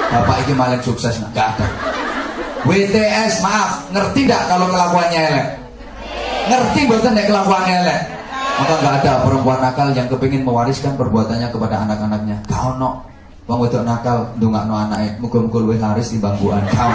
bapak ini malah sukses, nggak ada. WTS, maaf, ngerti nggak kalau kelakuannya elek? Ngerti bukan nek kelakuannya elek? Maka nggak ada perempuan nakal yang kepingin mewariskan perbuatannya kepada anak-anaknya. Kau no, wong wedok nakal, ndongakno anake, muga-muga luwih laris di bangkuan. Kau.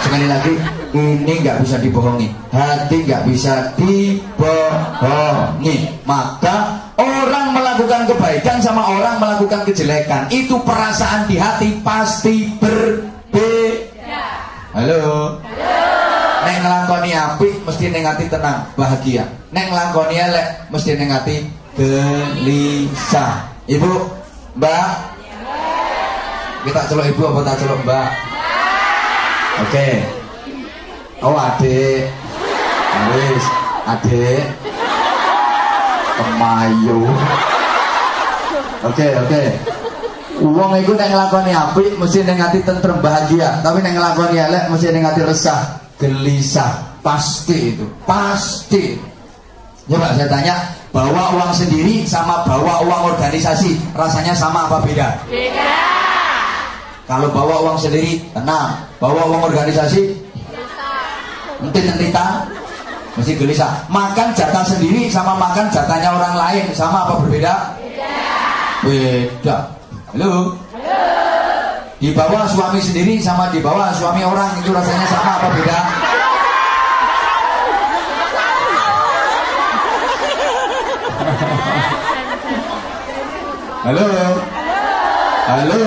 Sekali lagi, ini nggak bisa dibohongi. Hati nggak bisa dibohongi. Maka orang melakukan kebaikan sama orang melakukan kejelekan, itu perasaan di hati pasti berbeda. Halo. Neng ngelakoni apik mesti neng hati tenang, bahagia. Neng ngelakoni elek mesti neng hati gelisah. Ibu, Mbak. Kita celok ibu apa tak celok Mbak? Oke. Oh adik. Wis, adik. Kemayu. Oke. Uang itu nek nglakoni apik mesti ning ati tentrem bahagia, tapi nek nglakoni elek mesti ning ati resah, gelisah. Pasti itu, pasti. Coba saya tanya, bawa uang sendiri sama bawa uang organisasi rasanya sama apa beda? Beda. Kalau bawa uang sendiri tenang, bawa uang organisasi entit-entitan mesti gelisah. Makan jatah sendiri sama makan jatahnya orang lain sama apa berbeda? Beda. Halo. Di bawah suami sendiri sama di bawah suami orang itu rasanya sama apa beda? Halo. Halo.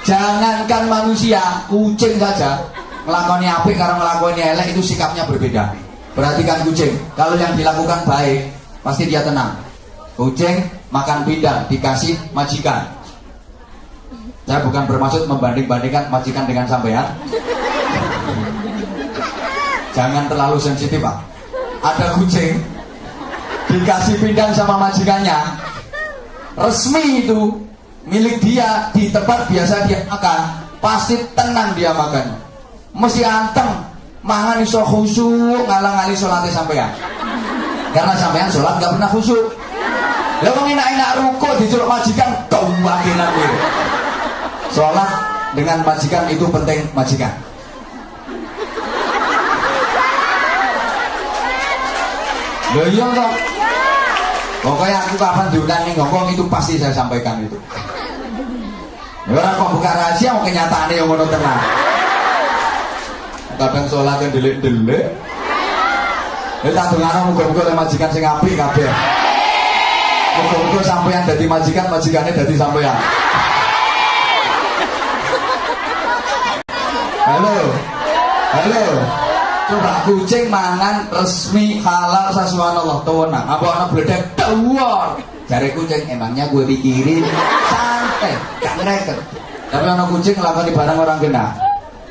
Jangankan manusia, kucing saja ngelakoni apik karo ngelakoni elek itu sikapnya berbeda. Perhatikan kucing, kalau yang dilakukan baik pasti dia tenang. Kucing makan pindang dikasih majikan. Saya bukan bermaksud membanding-bandingkan majikan dengan sampean. Jangan terlalu sensitif, Pak. Ada kucing dikasih pindang sama majikannya, resmi itu milik dia, di tempat biasa dia makan, pasti tenang dia makan. Mesti anteng, mangan iso khusyuk, ngalang-ngali sholatnya sampean. Karena sampean sholat gak pernah khusyuk. Lah wong enak-enak ruko diceluk majikan kewakilan gitu. Sholat dengan majikan itu penting majikan. Loh iya toh? Pokoknya aku kapan diundang ning Hongkong itu pasti saya sampaikan itu. Ya orang kok buka rahasia mau kenyataannya yang ngono tenang. Kadang sholat yang delik-delik. Ya tak dongano muga-muga oleh majikan sing apik kabeh. Muga-muga sampeyan dadi majikan, majikannya dadi sampeyan. Halo. Halo. Coba kucing mangan resmi halal subhanallah tenang. Apa ana bledek tawar. Jare kucing emangnya gue pikirin santai, gak ngereket. Tapi ana kucing nglakoni barang orang kena.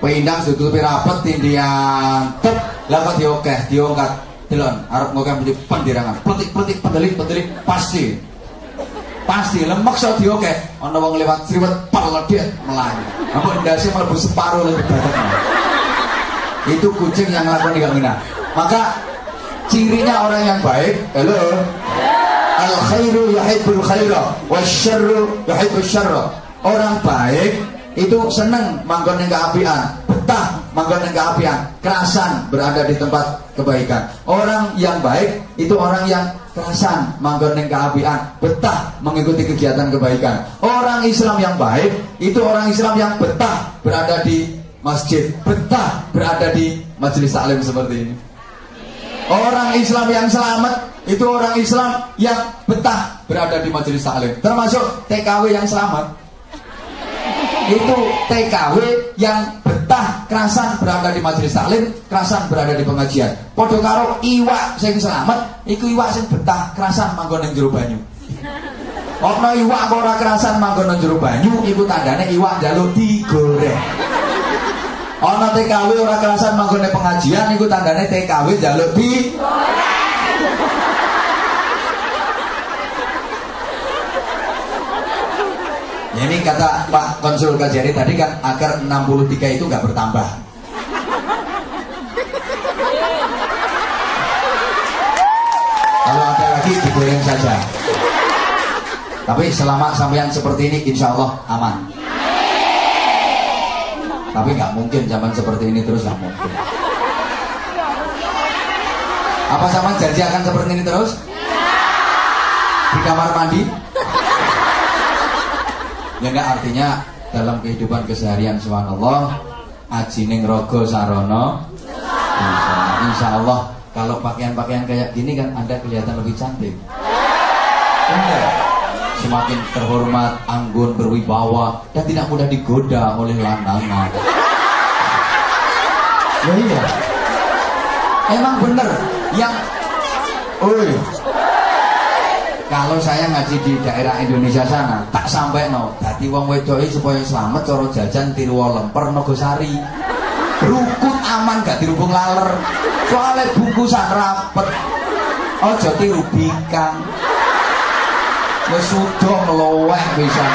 Pindang ditutupi rapet tindian tep lah kok diokeh, diongkat. Delon arep ngokeh mesti pendirangan. Petik pendelik pasti. Pasti lemek so diokeh. Ana wong lewat sriwet peledek melayu. Apa ndase mlebu separuh lebih badan. Itu kucing yang ngelakuin gak ngena. Maka cirinya orang yang baik, halo. Al khairu yuhibbul khaira wasyarru yuhibbus syarra. Orang baik itu seneng manggon ning keapian, betah manggon ning keapian, kerasan berada di tempat kebaikan. Orang yang baik itu orang yang kerasan manggon ning keapian, betah mengikuti kegiatan kebaikan. Orang Islam yang baik itu orang Islam yang betah berada di masjid, betah berada di majelis taklim seperti ini. Orang Islam yang selamat itu orang Islam yang betah berada di majelis taklim. Termasuk TKW yang selamat. Itu TKW yang betah kerasan berada di majelis taklim, kerasan berada di pengajian. Padha karo iwak sing selamat, iku iwak sing betah kerasan manggon ning jero banyu. Ana iwak kok ora kerasan manggon ning jero banyu, iku tandane iwak njaluk digoreng. Ana TKW ora kerasan manggon ning pengajian, iku tandane TKW njaluk digoreng. Ini kata Pak Konsul Kajari tadi kan agar 63 itu nggak bertambah. Kalau ada lagi digoreng saja. Tapi selama sampean seperti ini, insya Allah aman. Tapi nggak mungkin zaman seperti ini terus, nggak mungkin. Apa sama janji akan seperti ini terus? Di kamar mandi? Ya enggak, artinya dalam kehidupan keseharian subhanallah, aji ning rogo sarono. Insya Allah kalau pakaian-pakaian kayak gini kan Anda kelihatan lebih cantik. Benar. Semakin terhormat, anggun, berwibawa, dan tidak mudah digoda oleh lanangan. Ya iya. Emang bener yang kalau saya ngaji di daerah Indonesia sana, tak sampai no. Dadi wong wedok supaya selamat cara jajan Tirwo Lemper Nogosari. Rukun aman gak dirubung laler. Soalnya bungkusan rapet. Ojo tiru bikang. Wis sudo ngelowek bisa.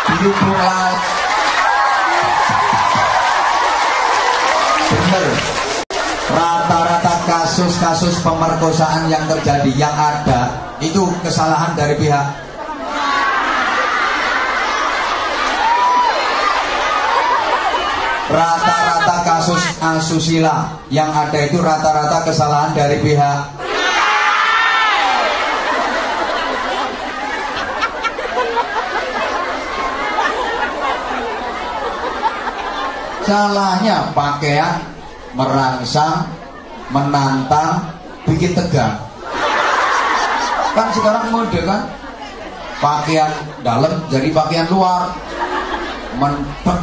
Dirubung laler. Bener. Rata-rata kasus-kasus pemerkosaan yang terjadi, yang ada itu kesalahan dari pihak rata-rata kasus asusila yang ada itu rata-rata kesalahan dari pihak salahnya pakaian merangsang, menantang, bikin tegang. Kan sekarang mode kan pakaian dalam jadi pakaian luar, mentok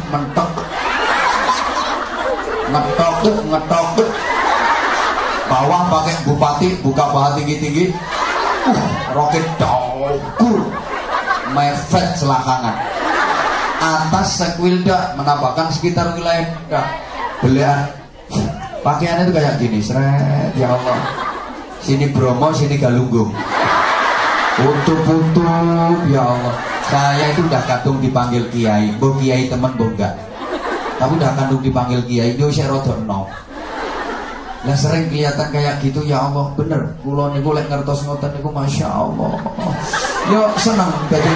ngetok bawah pakai bupati buka paha tinggi roket daukur mefet selakangan, atas sekwilda menampakkan sekitar wilayah belian. Pakaiannya itu kayak gini, seret, ya Allah. Sini Bromo, sini Galunggung. Putu-putu, ya Allah. Saya itu udah kadung dipanggil kiai, boh kiai temen boh enggak. Tapi udah kadung dipanggil kiai, dia saya rodok no. Lah sering kelihatan kayak gitu, ya Allah, bener. Kulo niku lek ngertos ngoten niku masya Allah. Yo seneng jadi.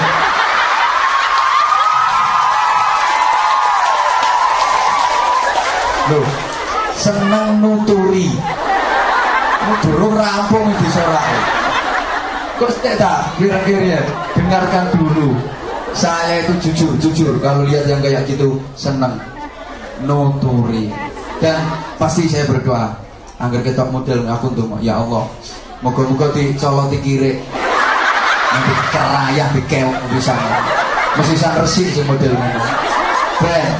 Loh, seneng nuturi. Durung rampung di sorak. Kok tidak? Kira-kira dengarkan dulu. Saya itu jujur kalau lihat yang kayak gitu seneng nuturi. Dan pasti saya berdoa anggar ketok model aku tuh, ya Allah, moga-moga dicoloti kiri. Nanti kerayah dikewok bisa. Mesti san resik sih modelnya. Ben.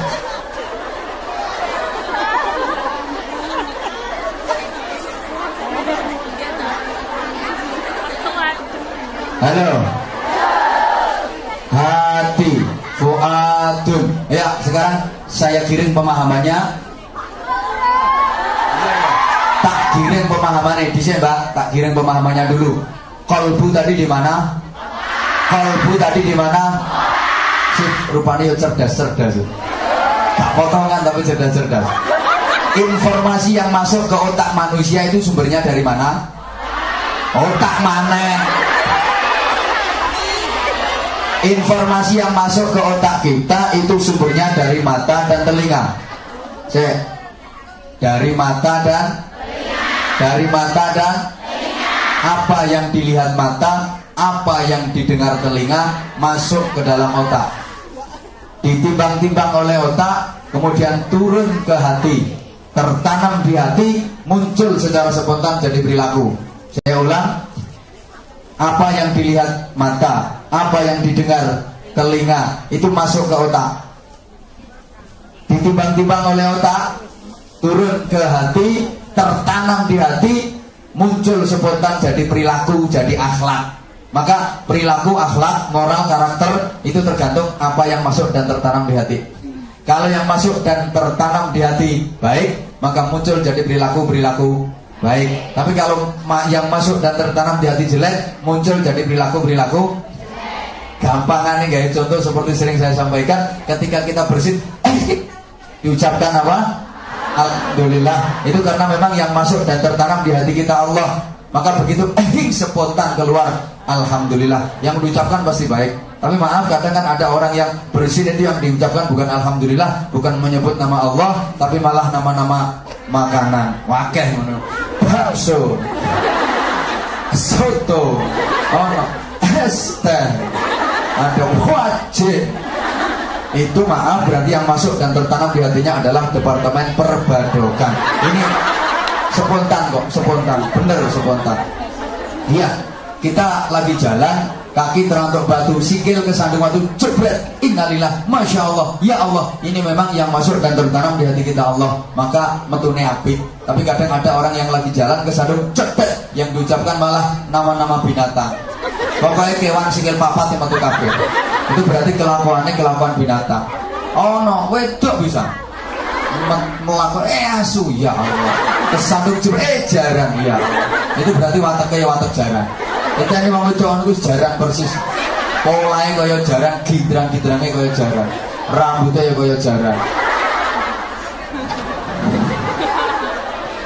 Halo. Hati, fuadun. Ya, sekarang saya kirim pemahamannya. Tak kirim pemahamannya di sini, Mbak. Tak kirim pemahamannya dulu. Kolbu tadi di mana? Kolbu tadi di mana? Rupanya ya cerdas-cerdas. Tak potongan tapi cerdas-cerdas. Informasi yang masuk ke otak manusia itu sumbernya dari mana? Otak mana? Informasi yang masuk ke otak kita itu sumbernya dari mata dan telinga. Dari mata dan dari mata dan apa yang dilihat mata, apa yang didengar telinga masuk ke dalam otak. Ditimbang-timbang oleh otak, kemudian turun ke hati, tertanam di hati, muncul secara spontan jadi perilaku. Saya ulang. Apa yang dilihat mata, apa yang didengar telinga, itu masuk ke otak. Ditimbang-timbang oleh otak, turun ke hati, tertanam di hati, muncul spontan jadi perilaku, jadi akhlak. Maka perilaku, akhlak, moral, karakter itu tergantung apa yang masuk dan tertanam di hati. Kalau yang masuk dan tertanam di hati baik, maka muncul jadi perilaku baik. Tapi kalau yang masuk dan tertanam di hati jelek, muncul jadi perilaku gampangannya gaya contoh seperti sering saya sampaikan, ketika kita bersin diucapkan apa? Alhamdulillah. Itu karena memang yang masuk dan tertanam di hati kita Allah Maka begitu spontan keluar, alhamdulillah. Yang diucapkan pasti baik. Tapi maaf, kadang kan ada orang yang bersin itu yang diucapkan bukan alhamdulillah, bukan menyebut nama Allah, tapi malah nama-nama makanan. Wakeh ngono. Bakso, soto, es teh, ada wajib. Itu maaf, berarti yang masuk dan tertanam di hatinya adalah departemen perbadokan. Ini spontan kok, spontan, bener spontan. Iya, kita lagi jalan, kaki terantuk batu, sikil kesandung batu, jebret, innalillah, masya Allah, ya Allah. Ini memang yang masuk dan tertanam di hati kita Allah, maka metune apik. Tapi kadang ada orang yang lagi jalan kesandung, jebret, yang diucapkan malah nama-nama binatang. Pokoknya kewan sikil papat yang metu kabeh. Itu berarti kelakuannya kelakuan binatang. Oh no, wedok bisa melakukan asu, ya Allah. Kesandung jebret, jarang, ya. Itu berarti wataknya watak jarang. Itu ini mau wedok itu jarang persis. Polanya kaya jarang, gidrang-gidrangnya kaya jarang, rambutnya ya kaya jarang.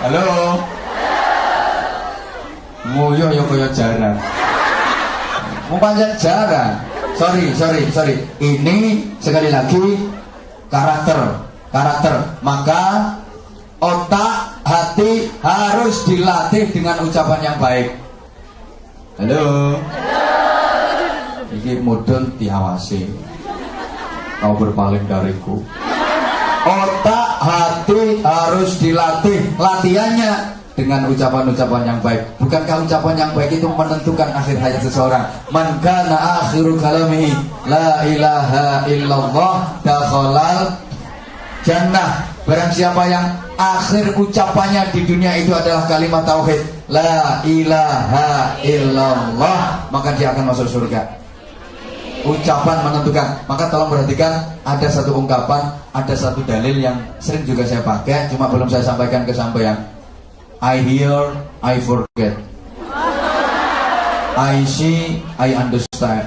Halo. Nguyuh ya kaya jarang. Mau panjang jarang. Sorry. Ini sekali lagi karakter. Maka otak, hati harus dilatih dengan ucapan yang baik. Halo. Ini mudun diawasi. Kau berpaling dariku. Otak, hati harus dilatih. Latihannya dengan ucapan-ucapan yang baik. Bukankah ucapan yang baik itu menentukan akhir hayat seseorang? Man kana akhiru kalamihi la ilaha illallah dakhalal jannah. Barang siapa yang akhir ucapannya di dunia itu adalah kalimat tauhid, la ilaha illallah, maka dia akan masuk surga. Ucapan menentukan. Maka tolong perhatikan, ada satu ungkapan, ada satu dalil yang sering juga saya pakai, cuma belum saya sampaikan ke sampean. I hear, I forget. I see, I understand.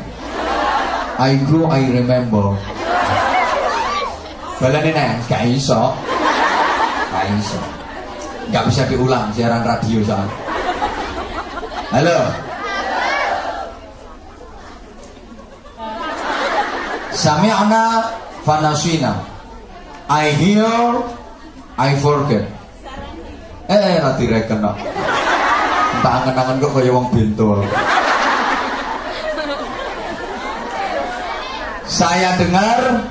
I grow, I remember. Balane nek gak iso. Gak iso. Gak bisa diulang siaran radio soalnya. Halo. Sami'na fanasina. I hear, I forget. Nanti reken no. Entah angen-angen kok kaya wong bintul. Saya dengar,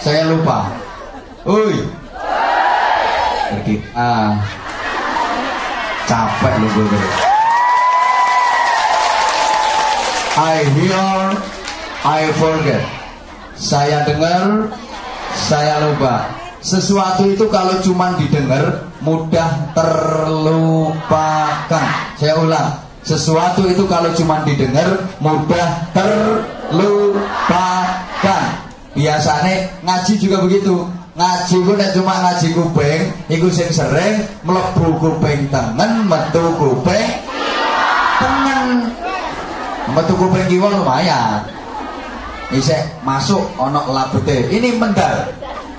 saya lupa. Uy. Jadi capek lu gue. I hear, I forget. Saya dengar, saya lupa. Sesuatu itu kalau cuma didengar mudah terlupakan. Saya ulang, sesuatu itu kalau cuma didengar mudah terlupakan. Biasanya ngaji juga begitu. Ngaji ku nek cuma ngaji kuping, iku sing sering mlebu kuping tengen, metu kuping tengen. Metu kuping kiwa lumayan. Isek masuk ono labete. Ini mendal.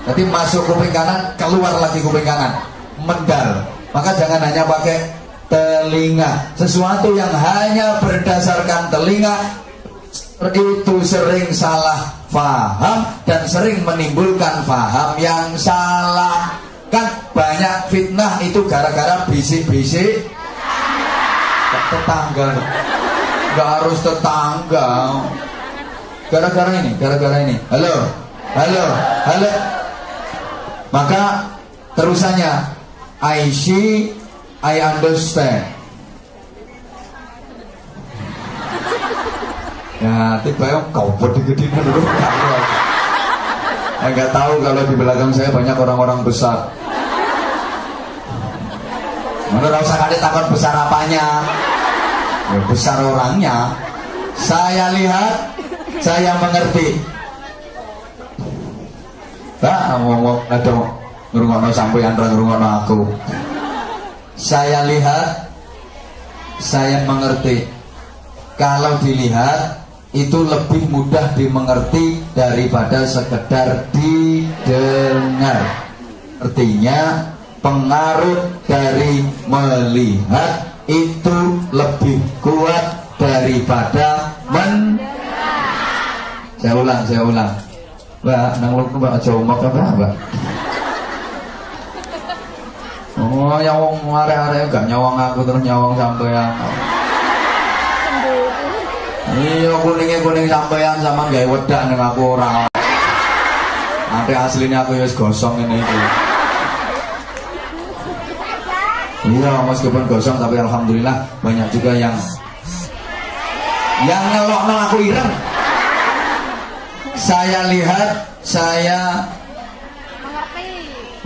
Jadi masuk kuping kanan, keluar lagi kuping kanan. Mendal. Maka jangan hanya pakai telinga. Sesuatu yang hanya berdasarkan telinga itu sering salah faham dan sering menimbulkan faham yang salah. Kan banyak fitnah itu gara-gara bisik-bisik tetangga. Gak harus tetangga. Gara-gara ini. Halo. Maka terusannya, I see, I understand. Ya, tiba-tiba kau gede-gede dulu. Enggak tahu kalau di belakang saya banyak orang-orang besar. Mana usah kali takut besar apanya? Ya, besar orangnya. Saya lihat, saya mengerti. Ngomong ada ngrungokno sampeyan ra ngrungokno aku. Saya lihat, saya mengerti. Kalau dilihat itu lebih mudah dimengerti daripada sekedar didengar. Artinya pengaruh dari melihat itu lebih kuat daripada saya ulang. Mbak, nang lu mbak aja omong apa mbak? Oh, yang wong arek-arek gak nyawang aku terus nyawang sampean. Iya, kuning sampean sama gawe wedak ning aku ora. Nanti aslinya aku ya gosong ini itu. Iya, meskipun gosong tapi alhamdulillah banyak juga yang ngelokno aku ireng. Saya lihat, saya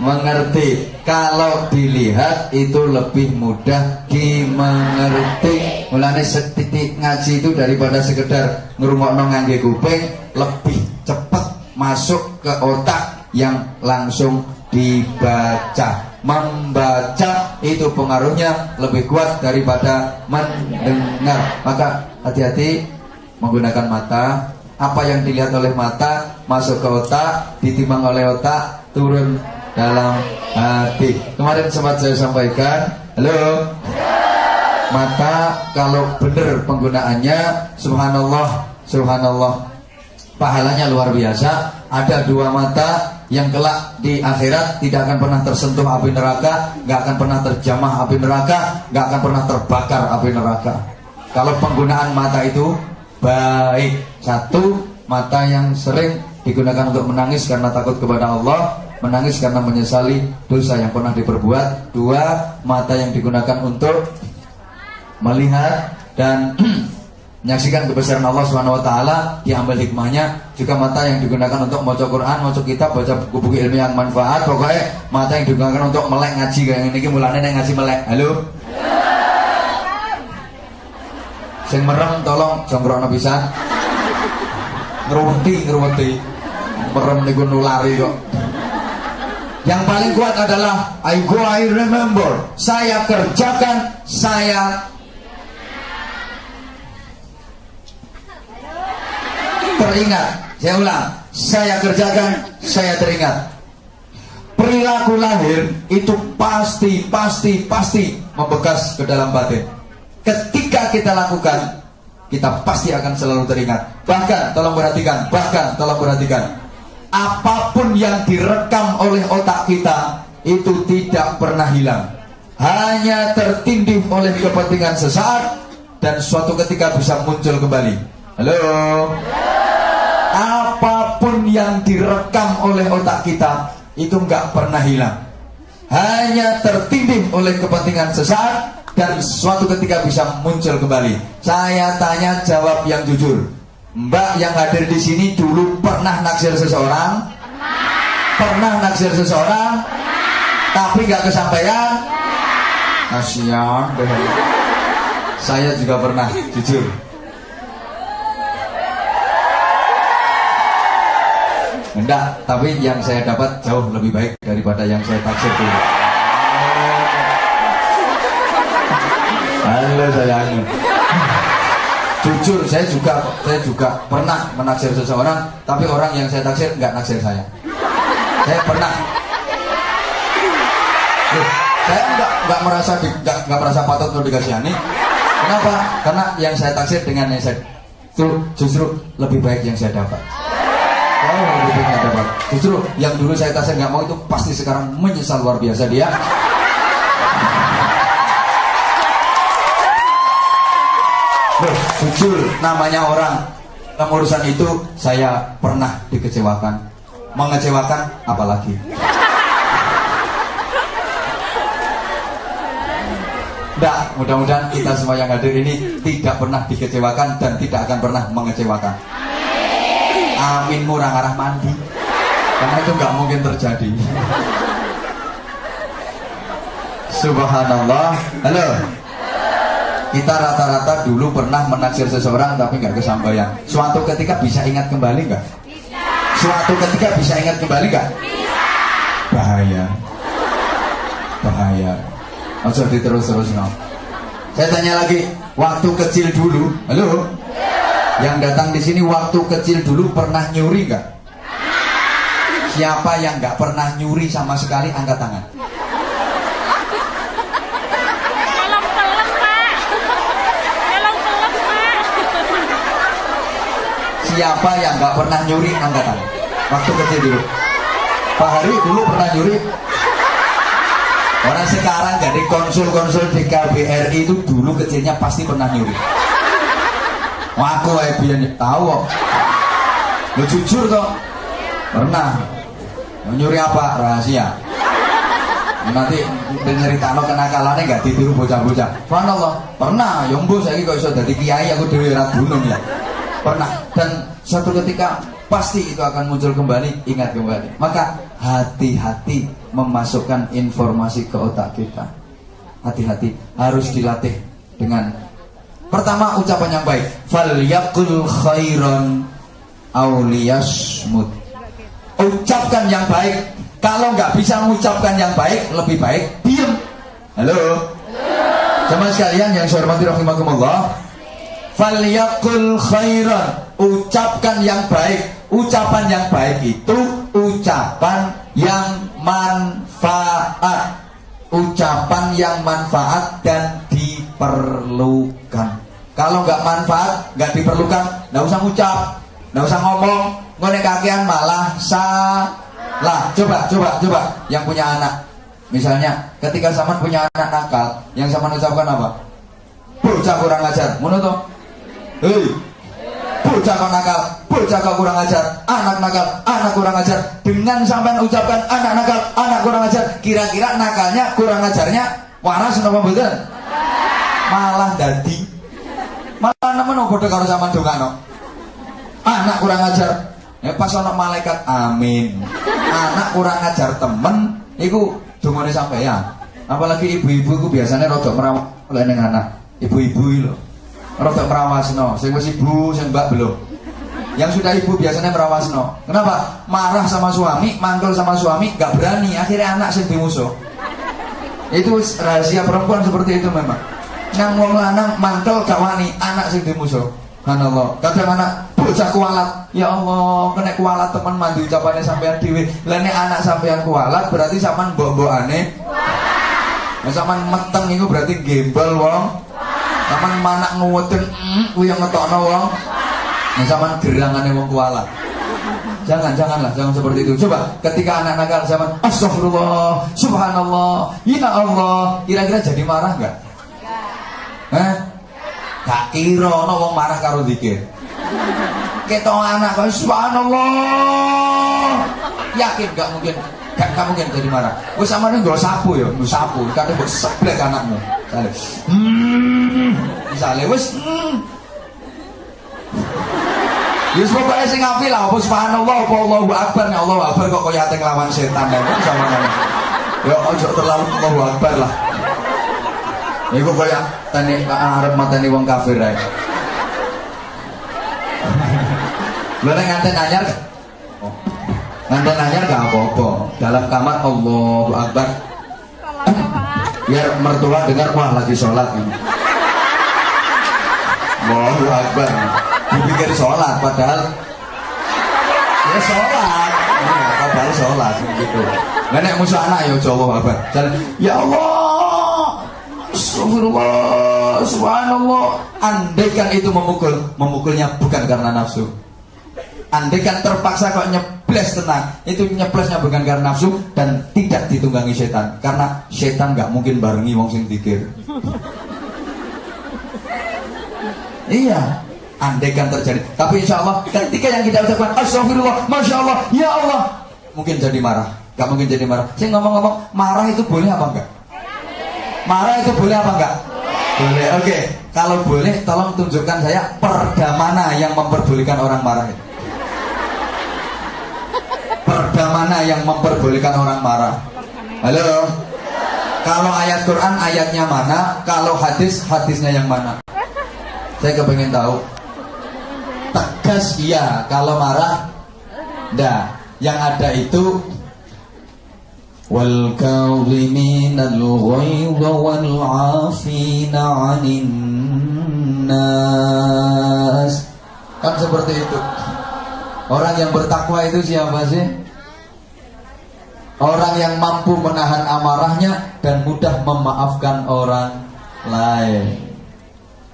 mengerti. Kalau dilihat itu lebih mudah dimengerti. Mulane setitik ngaji itu daripada sekedar ngrungokno ngangge kuping, lebih cepat masuk ke otak yang langsung dibaca. Membaca itu pengaruhnya lebih kuat daripada mendengar. Maka hati-hati menggunakan mata. Apa yang dilihat oleh mata masuk ke otak, ditimbang oleh otak, turun dalam hati. Kemarin sempat saya sampaikan, halo, mata kalau benar penggunaannya, subhanallah, pahalanya luar biasa. Ada dua mata yang kelak di akhirat tidak akan pernah tersentuh api neraka, gak akan pernah terjamah api neraka, gak akan pernah terbakar api neraka. Kalau penggunaan mata itu baik. Satu, mata yang sering digunakan untuk menangis karena takut kepada Allah, menangis karena menyesali dosa yang pernah diperbuat. Dua, mata yang digunakan untuk melihat dan menyaksikan kebesaran Allah Subhanahu wa taala, diambil hikmahnya. Juga mata yang digunakan untuk baca Quran, baca kitab, baca buku-buku ilmiah yang manfaat. Pokoknya mata yang digunakan untuk melek ngaji kayak ini mulane nek ngaji melek. Halo. Sing merem tolong jonggrokno pisan. Ngeruweti. Merem niku nulari kok. Yang paling kuat adalah I remember. Saya kerjakan, saya teringat. Saya ulang, saya kerjakan, saya teringat. Perilaku lahir itu pasti membekas ke dalam batin. Ketika kita lakukan, kita pasti akan selalu teringat. Bahkan tolong perhatikan, apapun yang direkam oleh otak kita itu tidak pernah hilang, hanya tertindih oleh kepentingan sesaat dan suatu ketika bisa muncul kembali. Halo. Apapun yang direkam oleh otak kita itu nggak pernah hilang, hanya tertindih oleh kepentingan sesaat dan suatu ketika bisa muncul kembali. Saya tanya jawab yang jujur. Mbak yang hadir di sini dulu pernah naksir seseorang? Pernah naksir seseorang? Tapi nggak kesampaian? Kasihan. Saya juga pernah, jujur. Enggak, tapi yang saya dapat jauh lebih baik daripada yang saya taksir dulu. Halo sayangnya. Jujur, saya juga pernah menaksir seseorang, tapi orang yang saya taksir nggak naksir saya. Saya pernah. Saya nggak merasa patut untuk dikasihani. Kenapa? Karena yang saya taksir dengan yang saya itu justru lebih baik yang saya dapat. Lebih baik yang dapat. Justru yang dulu saya taksir nggak mau itu pasti sekarang menyesal luar biasa dia. Jujur, namanya orang dalam urusan itu saya pernah dikecewakan, mengecewakan apalagi. Enggak, mudah-mudahan kita semua yang hadir ini tidak pernah dikecewakan dan tidak akan pernah mengecewakan. Amin murah arah mandi, karena itu nggak mungkin terjadi. Subhanallah. Halo. Kita rata-rata dulu pernah menaksir seseorang tapi nggak kesampaian. Suatu ketika bisa ingat kembali nggak? Suatu ketika bisa ingat kembali nggak? Bahaya. Maksud diterus-terus no. Saya tanya lagi, waktu kecil dulu, halo? Yang datang di sini waktu kecil dulu pernah nyuri nggak? Siapa yang nggak pernah nyuri sama sekali angkat tangan? Siapa yang nggak pernah nyuri angkat tangan? Waktu kecil dulu. Pak Hari dulu pernah nyuri. Orang sekarang jadi konsul-konsul di KBRI itu dulu kecilnya pasti pernah nyuri. Wah, aku biar tahu kok. Lo jujur kok. Pernah. Nyuri apa? Rahasia. Nanti nyeritakno kenakalannya nggak ditiru bocah-bocah. Subhanallah, pernah. Yombo saya kok iso dadi kiai aku dhewe ora gunung ya. Pernah. Dan suatu ketika pasti itu akan muncul kembali, ingat kembali. Maka hati-hati memasukkan informasi ke otak kita. Hati-hati, harus dilatih dengan pertama ucapan yang baik. Falyaqul khairan aw liyasmut. Ucapkan yang baik. Kalau nggak bisa mengucapkan yang baik, lebih baik diam. Halo. Jemaah sekalian yang saya hormati rahimakumullah. Falyaqul khairan. Ucapkan yang baik. Ucapan yang baik itu ucapan yang manfaat. Ucapan yang manfaat dan diperlukan. Kalau nggak manfaat, nggak diperlukan, nggak usah ngucap, nggak usah ngomong. Ngone kakean malah salah. Coba yang punya anak. Misalnya ketika zaman punya anak nakal, yang sama ucapkan apa? Bocah kurang ajar. Ngono to? Hei. Bocah kok nakal, bocah kok kurang ajar, anak nakal, anak kurang ajar. Dengan sampean ucapkan anak nakal, anak kurang ajar, kira-kira nakalnya, kurang ajarnya waras napa mboten? Malah dadi. Malah nemen padha karo sampean dongano. Anak kurang ajar. Ya pas ana malaikat amin. Anak kurang ajar temen iku dongane sampeyan. Apalagi ibu-ibu iku biasanya rada merawat ning anak. Ibu-ibu iki lho. Rada merawasno, sing wis ibu, sing mbak belum. Yang sudah ibu biasanya merawasno. Kenapa? Marah sama suami, mangkel sama suami, gak berani, akhirnya anak sing dimusuh. Itu rahasia perempuan seperti itu memang. Nang wong lanang mangkel gak wani, anak sing dimusuh. Subhanallah. Kadang anak bocah kualat. Ya Allah, kena kualat teman mandi ucapannya sampean dhewe. Lah nek anak sampean kualat berarti sampean mbok-mbokane. Nek sampean meteng iku berarti gembel wong. Sampeyan manak nguweden kuwi yang ngetokno wong. Nek sampeyan gerangane wong kualat. Janganlah, jangan seperti itu. Coba ketika anak nakal sampeyan astagfirullah, subhanallah, ya Allah, kira-kira jadi marah enggak? Gak kira ana wong marah karo zikir. Ketok anak kok subhanallah. Yakin gak mungkin. Gak mungkin jadi marah. Wis sampeyan nggo sapu ya, nggo sapu, kadang mbok seblek anakmu. Misale wis Yus pokoknya sing apik lah, apa subhanallah, apa Allahu akbar, ya Allahu akbar kok koyo ate nglawan setan ya sama kan. Ya ojo terlalu Allahu akbar lah. Iku koyo tani arep mateni wong kafir ae. Lha nek nganten anyar. Nganten anyar gak apa-apa. Dalam kamar Allahu akbar. Biar mertua dengar wah lagi sholat ini. Allahu akbar. Dipikir sholat padahal ya sholat. Padahal sholat gitu. Nek musuh anak ya Allahu akbar. Ya Allah. Astagfirullah, subhanallah. Andaikan itu memukulnya bukan karena nafsu. Andaikan terpaksa kok nyebles tenang, itu nyeblesnya bukan karena nafsu dan tidak ditunggangi setan. Karena setan gak mungkin barengi wong sing zikir. Iya, andaikan terjadi. Tapi insya Allah ketika yang kita ucapkan astagfirullah, masya Allah, ya Allah, mungkin jadi marah. Gak mungkin jadi marah. Saya ngomong-ngomong, marah itu boleh apa enggak? Marah itu boleh apa enggak? Boleh. Oke, kalau boleh tolong tunjukkan saya perda mana yang memperbolehkan orang marah itu. Perda mana yang memperbolehkan orang marah? Halo? Kalau ayat Quran ayatnya mana? Kalau hadis hadisnya yang mana? Saya kepengen tahu. Tegas iya, kalau marah enggak. Yang ada itu wal kaudhiminal ghaidha wal 'afina 'anil nas. Kan seperti itu. Orang yang bertakwa itu siapa sih? Orang yang mampu menahan amarahnya dan mudah memaafkan orang lain.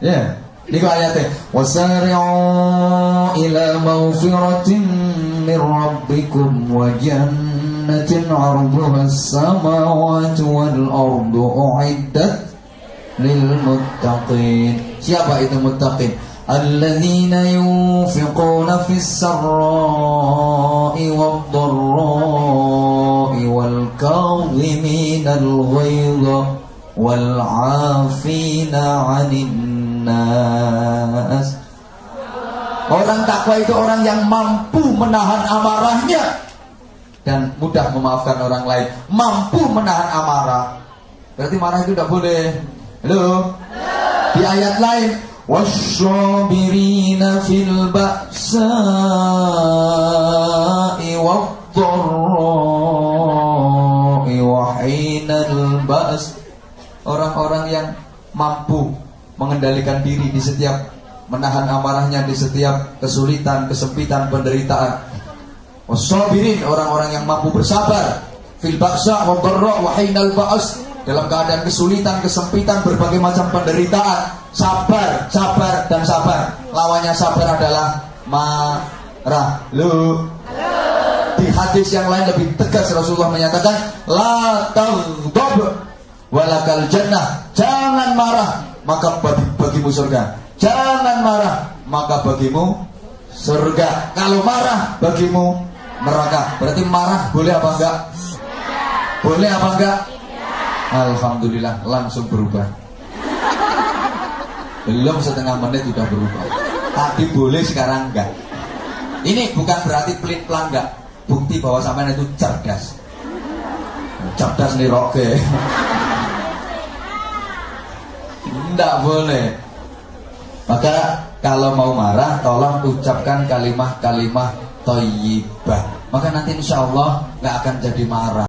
Ya, Niku ayatnya wasari'u ila maghfiratin min rabbikum wa jannatin 'arduha as-samawati wal ardu u'iddat lil muttaqin. Siapa itu muttaqin? Alladzina yunfiquna fis sarra'i wad dharra'i wal kadhiminal ghaidha wal 'afina 'anil nas. Orang takwa itu orang yang mampu menahan amarahnya dan mudah memaafkan orang lain. Mampu menahan amarah. Berarti marah itu tidak boleh. Halo? Di ayat lain, wasyabirina fil ba'sa'i wad-dharra'i wa hinal ba's. Orang-orang yang mampu mengendalikan diri di setiap menahan amarahnya di setiap kesulitan, kesempitan, penderitaan. Wasabirin, orang-orang yang mampu bersabar fil ba'sa wa dharra wa hinal ba's, dalam keadaan kesulitan, kesempitan, berbagai macam penderitaan. Sabar, sabar dan sabar. Lawannya sabar adalah marah. Lu. Di hadis yang lain lebih tegas Rasulullah menyatakan la taghdab walakal jannah. Jangan marah, maka bagimu surga. Jangan marah, maka bagimu surga. Kalau marah, bagimu neraka. Berarti marah boleh apa enggak? Boleh apa enggak? Alhamdulillah, langsung berubah. Belum setengah menit sudah berubah. Tadi boleh, sekarang enggak. Ini bukan berarti pelit-pelan, enggak. Bukti bahwa sampean itu cerdas. Cerdas nih roke. Enggak boleh. Maka kalau mau marah, tolong ucapkan kalimah-kalimah thayyibah. Maka nanti insya Allah nggak akan jadi marah.